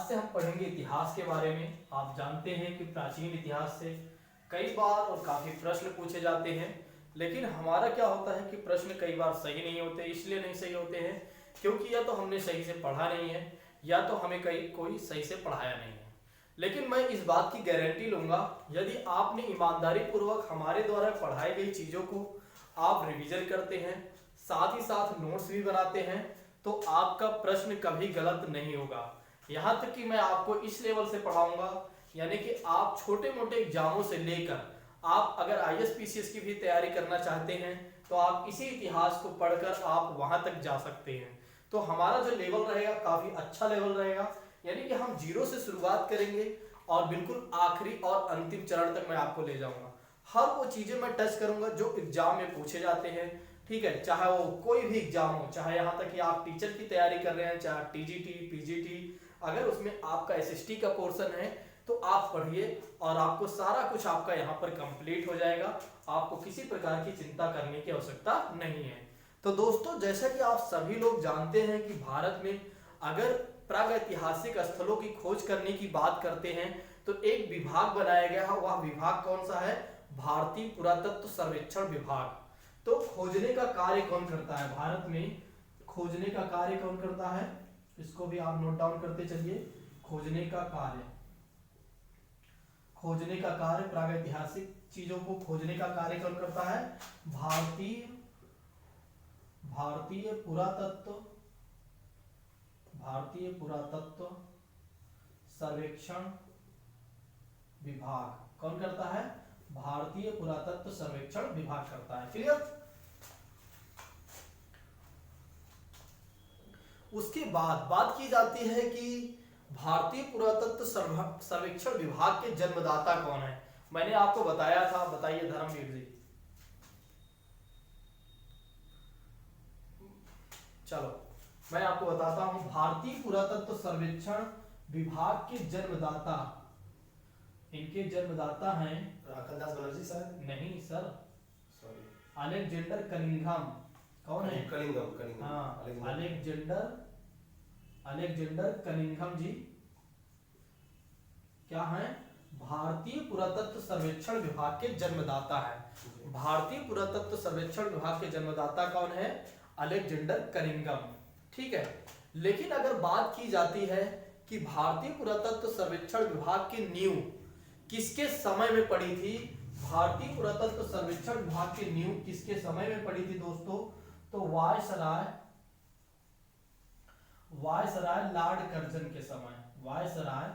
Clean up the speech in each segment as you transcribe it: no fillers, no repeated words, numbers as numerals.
आज से हम पढ़ेंगे इतिहास के बारे में। आप जानते हैं कि प्राचीन इतिहास से कई बार और काफी प्रश्न पूछे जाते हैं, लेकिन हमारा क्या होता है कि प्रश्न कई बार सही नहीं होते। इसलिए नहीं सही होते हैं क्योंकि या तो हमने सही से पढ़ा नहीं है या तो हमें कोई सही से पढ़ाया नहीं है। लेकिन मैं इस बात की गारंटी लूंगा, यदि आपने ईमानदारी पूर्वक हमारे द्वारा पढ़ाई गई चीजों को आप रिवीजन करते हैं, साथ ही साथ नोट्स भी बनाते हैं, तो आपका प्रश्न कभी गलत नहीं होगा। यहाँ तक कि मैं आपको इस लेवल से पढ़ाऊंगा, यानी कि आप छोटे मोटे एग्जामों से लेकर आप अगर IAS-PCS की भी तैयारी करना चाहते हैं तो आप इसी इतिहास को पढ़कर आप वहां तक जा सकते हैं। तो हमारा जो लेवल रहेगा काफी अच्छा लेवल रहेगा, यानी कि हम जीरो से शुरुआत करेंगे और बिल्कुल आखिरी और अंतिम चरण तक मैं आपको ले जाऊंगा। हर वो चीजें मैं टच करूंगा जो एग्जाम में पूछे जाते हैं, ठीक है, चाहे वो कोई भी एग्जाम हो, चाहे यहाँ तक कि आप टीचर की तैयारी कर रहे हैं, चाहे TGT PGT, अगर उसमें आपका SST का पोर्शन है तो आप पढ़िए और आपको सारा कुछ आपका यहाँ पर कंप्लीट हो जाएगा। आपको किसी प्रकार की चिंता करने की आवश्यकता नहीं है। तो दोस्तों, जैसा कि आप सभी लोग जानते हैं कि भारत में अगर प्रागैतिहासिक स्थलों की खोज करने की बात करते हैं तो एक विभाग बनाया गया है। वह विभाग कौन सा है? भारतीय पुरातत्व सर्वेक्षण विभाग। तो खोजने का कार्य कौन करता है भारत में? खोजने का कार्य कौन करता है? इसको भी आप नोट डाउन करते चलिए। खोजने का कार्य, खोजने का कार्य, प्रागैतिहासिक चीजों को खोजने का कार्य कौन करता है? भारतीय पुरातत्व सर्वेक्षण विभाग कौन करता है? भारतीय पुरातत्व सर्वेक्षण विभाग करता है। क्लियर? उसके बाद बात की जाती है कि भारतीय पुरातत्व सर्वेक्षण विभाग के जन्मदाता कौन है। मैंने आपको बताया था, बताइए धर्मवीर जी। चलो मैं आपको बताता हूं, भारतीय पुरातत्व सर्वेक्षण विभाग के जन्मदाता, इनके जन्मदाता हैं राखलदास बनर्जी सर? नहीं सर, सॉरी, अलेक्जेंडर कनिंघम। कौन है? कनिंघम। हाँ, अलेक्जेंडर कनिंघम जी क्या है? भारतीय पुरातत्व सर्वेक्षण विभाग के जन्मदाता है। भारतीय पुरातत्व सर्वेक्षण विभाग के जन्मदाता कौन है? Alexander Cunningham. ठीक है, लेकिन अगर बात की जाती है कि भारतीय पुरातत्व सर्वेक्षण विभाग की नींव किसके समय में पड़ी थी? भारतीय पुरातत्व सर्वेक्षण विभाग की नींव किसके समय में पड़ी थी दोस्तों? तो वायसराय लॉर्ड कर्जन के समय, वायसराय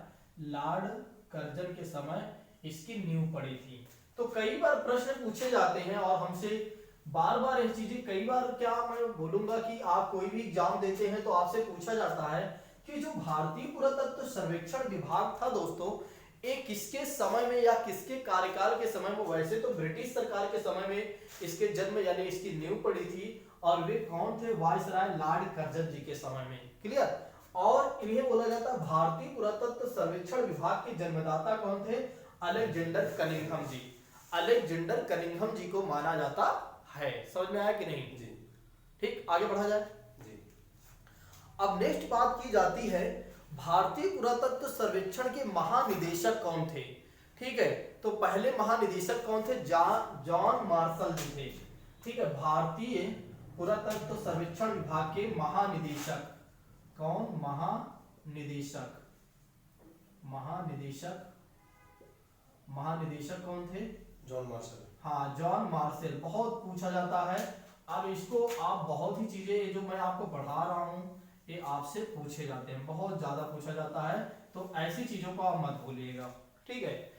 लॉर्ड कर्जन के समय इसकी नींव पड़ी थी। तो कई बार प्रश्न पूछे जाते हैं और हमसे बार बार ये चीजें, कई बार क्या मैं बोलूंगा कि आप कोई भी एग्जाम देते हैं तो आपसे पूछा जाता है कि जो भारतीय पुरातत्व सर्वेक्षण विभाग था दोस्तों, ये किसके समय में या किसके कार्यकाल के समय में? वैसे तो ब्रिटिश सरकार के समय में इसके जन्म यानी इसकी नींव पड़ी थी और वे कौन थे? वायसराय लॉर्ड कर्जन जी के समय में। क्लियर? और इन्हें बोला जाता है भारतीय पुरातत्व सर्वेक्षण विभाग के जन्मदाता कौन थे? अलेक्जेंडर कनिंघम जी। अलेक्जेंडर कनिंघम जी को माना जाता है। समझ में आया कि नहीं जी? ठीक, आगे बढ़ा जाए जी। अब नेक्स्ट बात की जाती है भारतीय पुरातत्व सर्वेक्षण के महानिदेशक कौन थे। ठीक है, तो पहले महानिदेशक कौन थे? जॉन मार्शल जी थे। ठीक है, भारतीय पुरातत्व सर्वेक्षण विभाग के महानिदेशक कौन? महानिदेशक कौन थे? John Marshall. हाँ, जॉन मार्शल। बहुत पूछा जाता है। अब इसको आप बहुत ही चीजें जो मैं आपको पढ़ा रहा हूं ये आपसे पूछे जाते हैं, बहुत ज्यादा पूछा जाता है, तो ऐसी चीजों को आप मत भूलिएगा। ठीक है,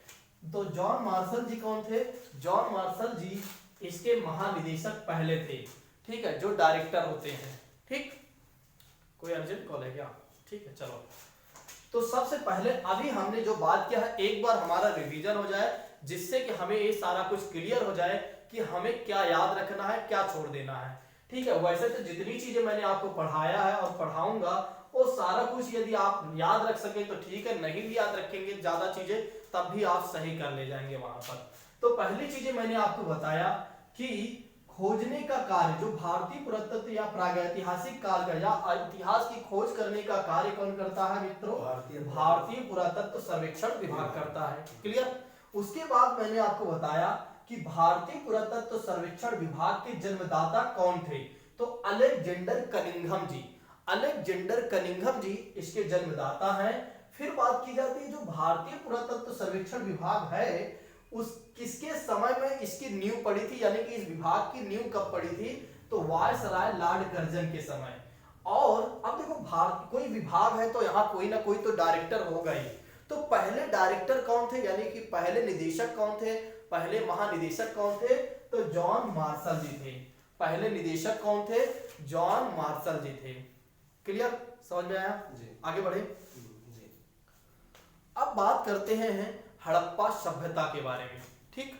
तो जॉन मार्शल जी कौन थे? जॉन मार्शल जी इसके महानिदेशक पहले थे। ठीक है, जो डायरेक्टर होते हैं। ठीक, कोई अर्जेंट कॉल है क्या? ठीक है, चलो। तो सबसे पहले अभी हमने जो बात किया है एक बार हमारा रिवीजन हो जाए, जिससे कि हमें ये सारा कुछ क्लियर हो जाए कि हमें क्या याद रखना है, क्या छोड़ देना है। ठीक है, वैसे तो जितनी चीजें मैंने आपको पढ़ाया है और पढ़ाऊंगा वो सारा कुछ यदि आप याद रख सके तो ठीक है, नहीं भी याद रखेंगे ज्यादा चीजें तब भी आप सही कर ले जाएंगे वहां पर। तो पहली चीजें मैंने आपको बताया कि खोजने का कार्य, जो भारतीय पुरातत्व या प्रागैतिहासिक काल का या इतिहास की खोज करने का कार्य कौन करता है मित्रों? भारतीय पुरातत्व सर्वेक्षण विभाग करता है। क्लियर? उसके बाद मैंने आपको बताया कि भारतीय पुरातत्व सर्वेक्षण विभाग के जन्मदाता कौन थे? तो अलेक्जेंडर कनिंघम जी। अलेक्जेंडर कनिंघम जी इसके जन्मदाता हैं। फिर बात की जाती है जो भारतीय पुरातत्व सर्वेक्षण विभाग है उस किसके समय में इसकी नींव पड़ी थी, यानी कि इस विभाग की नींव कब पड़ी थी? तो वायसराय लॉर्ड कर्जन के समय। और अब देखो भारत कोई विभाग है तो यहाँ कोई ना कोई तो डायरेक्टर होगा ही। तो पहले डायरेक्टर कौन थे, यानी कि पहले निदेशक कौन थे, पहले महानिदेशक कौन थे? तो जॉन मार्शल जी थे। पहले निदेशक कौन थे? जॉन मार्शल जी थे। क्लियर? समझ में आया? जी। आगे बढ़े। जी। अब बात करते हैं हड़प्पा सभ्यता के बारे में। ठीक,